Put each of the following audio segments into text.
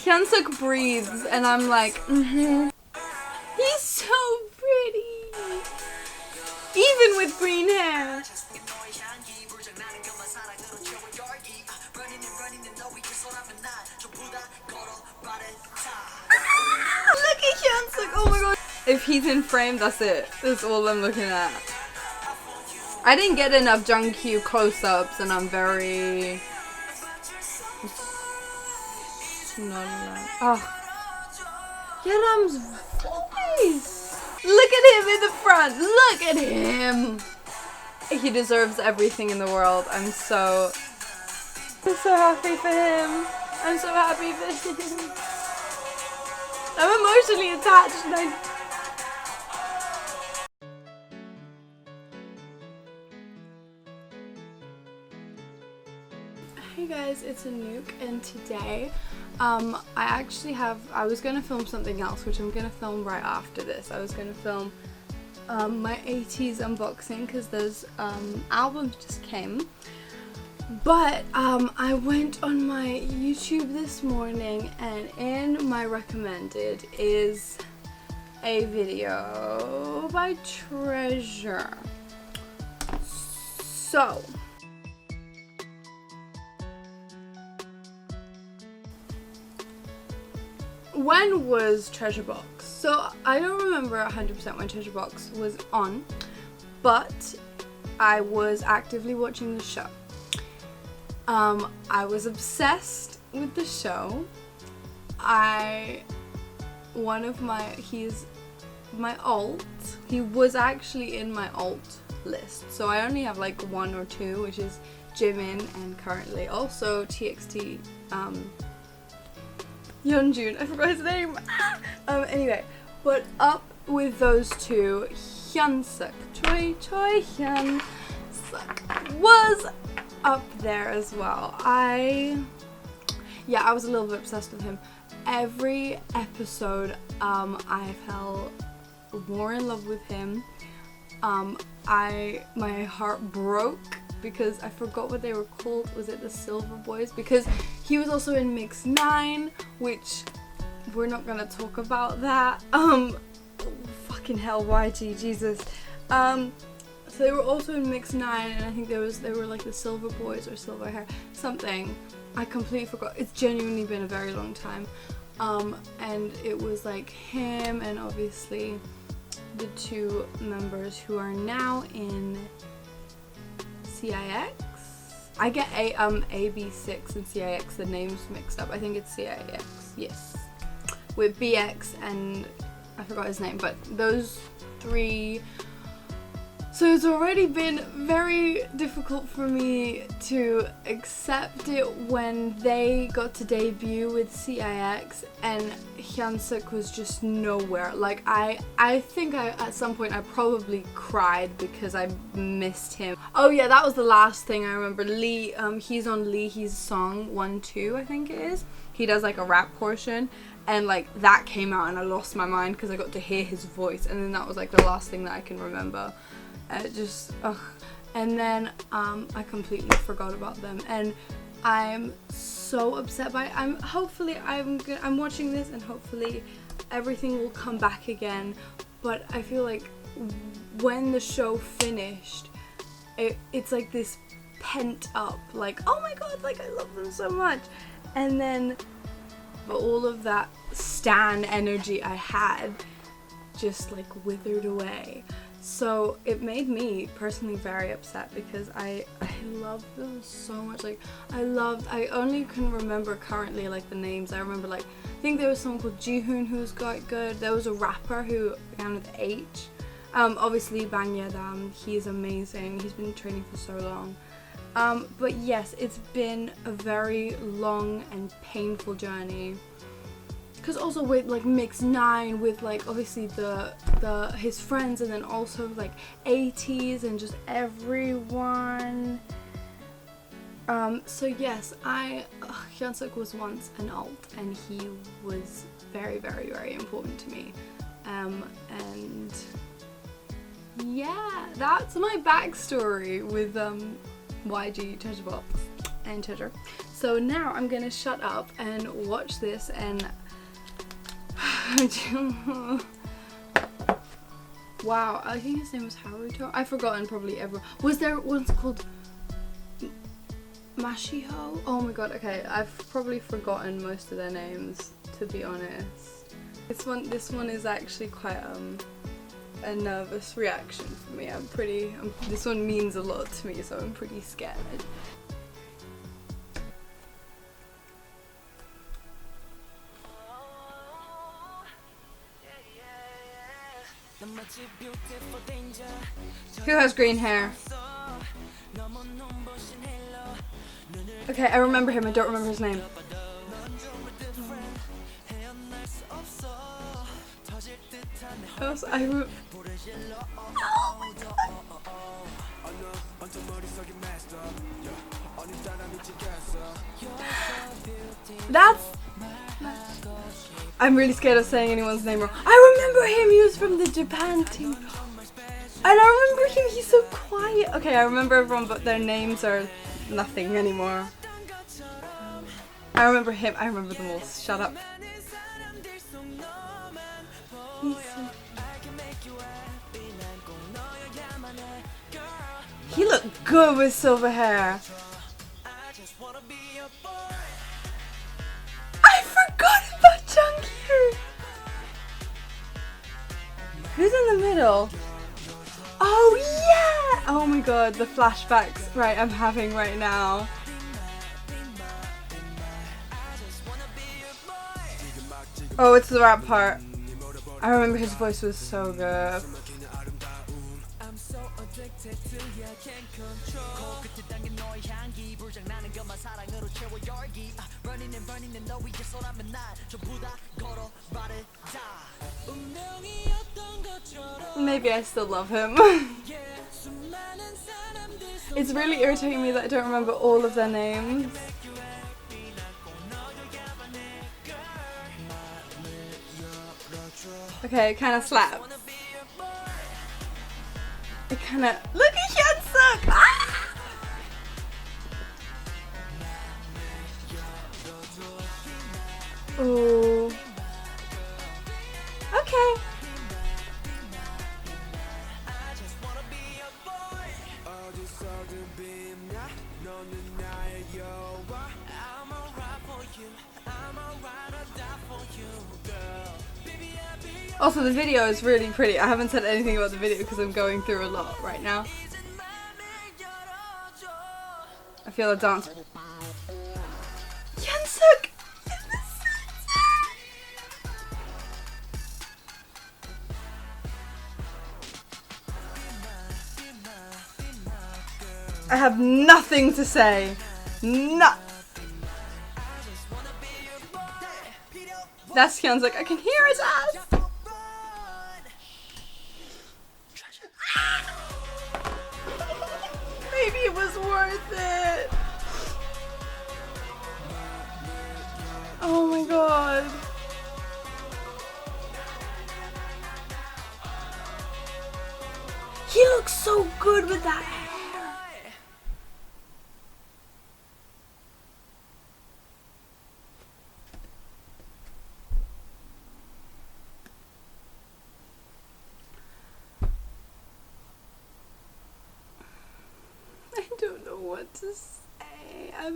Hyunsuk breathes and I'm like, He's so pretty. Even with green hair. Look at Hyunsuk, oh my god. If he's in frame, that's it. That's all I'm looking at. I didn't get enough Jungkook close-ups and I'm very... Oh. Yeram's voice! Look at him in the front! Look at him! He deserves everything in the world. I'm so happy for him. I'm so happy for him. I'm emotionally attached and Hey guys, it's Anouk and today I was going to film something else which I'm going to film right after this. I was going to film my 80s unboxing because those albums just came. But I went on my YouTube this morning and in my recommended is a video by Treasure. So when was Treasure Box? So I don't remember 100% when Treasure Box was on, but I was actively watching the show. I was obsessed with the show. He's my alt. He was actually in my alt list. So I only have like 1 or 2, which is Jimin and currently also TXT Yeonjun. I forgot his name. Anyway, but up with those two, Hyunsuk, Choi Hyunsuk was up there as well. I was a little bit obsessed with him. Every episode, I fell more in love with him. My heart broke because I forgot what they were called. Was it the Silver Boys? Because he was also in Mix 9, which we're not gonna talk about that. Fucking hell, YG, Jesus. So they were also in Mix 9, and I think they were like the Silver Boys or Silver Hair, something. I completely forgot. It's genuinely been a very long time. And it was like him and obviously the 2 members who are now in CIX. I get AB6 and CIX, the names mixed up. I think it's CIX, yes. With BX and I forgot his name, but those 3. So it's already been very difficult for me to accept it when they got to debut with CIX and Hyunsuk was just nowhere. Like I think at some point I probably cried because I missed him. Oh yeah, that was the last thing I remember. Lee, he's on Lee's song 1-2, I think it is. He does like a rap portion. And like that came out and I lost my mind because I got to hear his voice, and then that was like the last thing that I can remember. And then I completely forgot about them, and I'm so upset by it. I'm watching this and hopefully everything will come back again, but I feel like when the show finished, it's like this pent up, like, oh my god, like I love them so much, and then but all of that stan energy I had just like withered away. So it made me personally very upset because I love them so much. Like I only can remember currently like the names. I remember like I think there was someone called Jihoon who was quite good. There was a rapper who began with H. Obviously Bang Yedam, he's amazing. He's been training for so long. But yes, it's been a very long and painful journey. Because also with like Mix 9, with like obviously his friends, and then also like 80s and just everyone. So yes, Hyunsuk was once an alt, and he was very, very, very important to me. And yeah, that's my backstory with YG Treasure Box. and Twitter. So now I'm gonna shut up and watch this and wow, I think his name was Haruto. I've forgotten probably everyone. Was there one called Mashiho? Oh my god, okay, I've probably forgotten most of their names, to be honest. This one is actually quite a nervous reaction for me. This one means a lot to me, so I'm pretty scared. Who has green hair? Okay, I remember him, I don't remember his name. I'm really scared of saying anyone's name wrong. I remember him, he was from the Japan team. And I remember him, he's so quiet. Okay, I remember everyone, but their names are nothing anymore. I remember him, I remember them all. Shut up. He looked good with silver hair. I forgot about Jungkook. Who's in the middle? Oh yeah! Oh my god, the flashbacks I'm having right now. Oh, it's the rap part. I remember his voice was so good. Maybe I still love him. It's really irritating me that I don't remember all of their names. Okay, it kind of slaps. It kind of... Look at Hyunsuk! Ah! Ooh. Okay. Also, the video is really pretty. I haven't said anything about the video because I'm going through a lot right now. I feel a dance. Hyunsuk! I have nothing to say. That's Hyunsuk. I can hear his ass. Maybe it was worth it. Oh my god. He looks so good with that hair. I don't know what to say. I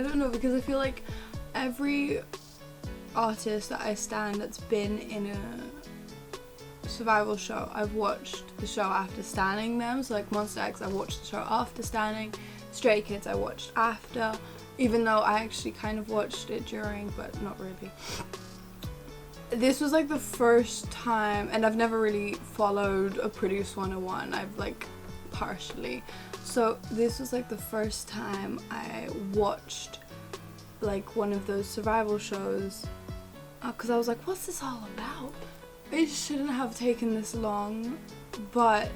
don't know, because I feel like every artist that I stan that's been in a survival show, I've watched the show after stanning them. So like Monster X, I watched the show after stanning. Stray Kids I watched after, even though I actually kind of watched it during, but not really. This was like the first time, and I've never really followed a Produce 101, I've like partially. So this was like the first time I watched like one of those survival shows, because I was like, what's this all about? It shouldn't have taken this long, but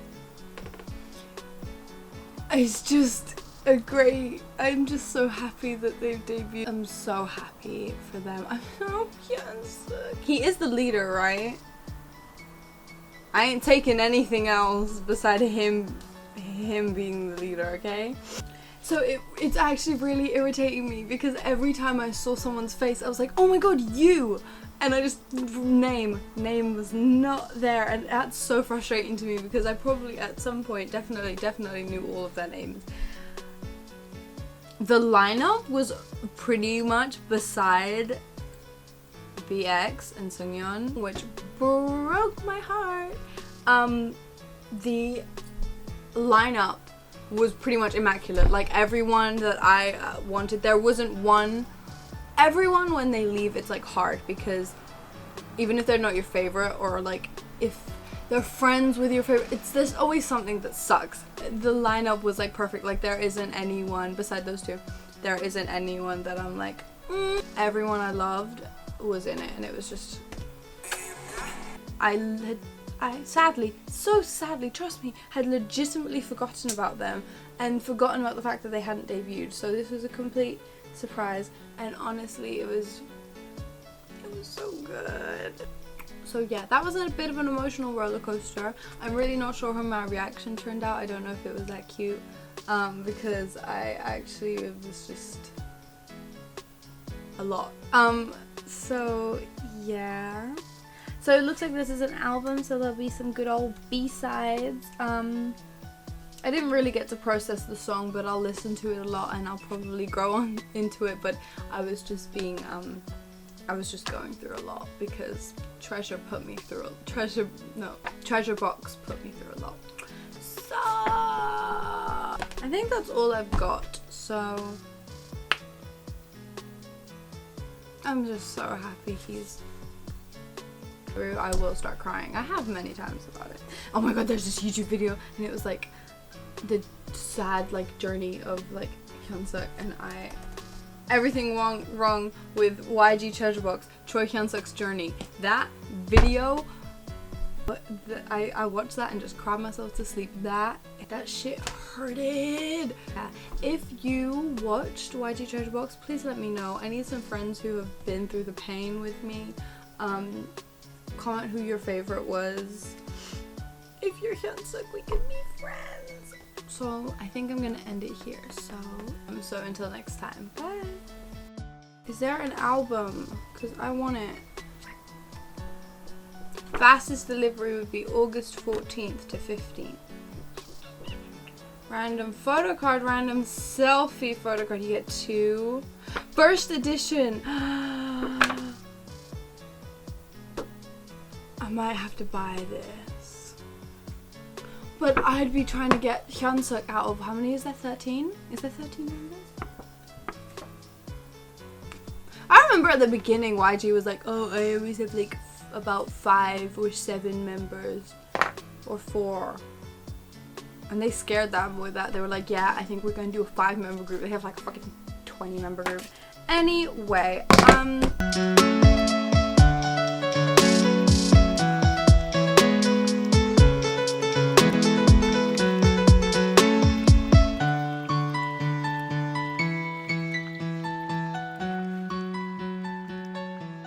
it's just I'm just so happy that they've debuted. I'm so happy for them. I'm so Hyunsuk. He is the leader, right? I ain't taking anything else beside him him being the leader, okay? So it's actually really irritating me because every time I saw someone's face, I was like, oh my god, you! And I just, name was not there, and that's so frustrating to me because I probably at some point definitely knew all of their names. The lineup was pretty much beside BX and Seungyeon, which broke my heart. The lineup was pretty much immaculate. Like everyone that I wanted, there wasn't one. Everyone when they leave, it's like hard because even if they're not your favorite or like if they're friends with your favorite, there's always something that sucks. The lineup was like perfect. Like there isn't anyone beside those two. There isn't anyone that I'm like, Everyone I loved was in it, and it was just. I sadly, so sadly, trust me, had legitimately forgotten about them and forgotten about the fact that they hadn't debuted. So this was a complete surprise, and honestly, it was so good. So yeah, that was a bit of an emotional roller coaster. I'm really not sure how my reaction turned out. I don't know if it was that cute, because it was just a lot. So yeah. So it looks like this is an album, so there'll be some good old B-sides. I didn't really get to process the song, but I'll listen to it a lot and I'll probably grow on into it. But I was just going through a lot because Treasure Box put me through a lot. So I think that's all I've got. So I'm just so happy he's through. I will start crying. I have many times about it. Oh my god, there's this YouTube video and it was like the sad like journey of like Hyunsuk, and everything wrong with YG Treasure Box, Choi Hyunsuk's journey. That video, I watched that and just cried myself to sleep. That shit hurted. Yeah. If you watched YG Treasure Box, please let me know. I need some friends who have been through the pain with me. Comment who your favorite was. If you're Hyunsuk, we can be friends. So I think I'm gonna end it here. So until next time, bye. Is there an album? Cause I want it. Fastest delivery would be August 14th to 15th. Random photo card, random selfie photo card. You get 2. First edition. I might have to buy this. But I'd be trying to get Hyunsuk out of, how many is there? 13? Is there 13 members? I remember at the beginning YG was like, oh, I always have like about 5 or 7 members. Or 4. And they scared them with that. They were like, yeah, I think we're gonna do a 5-member group. They have like a fucking 20-member group. Anyway,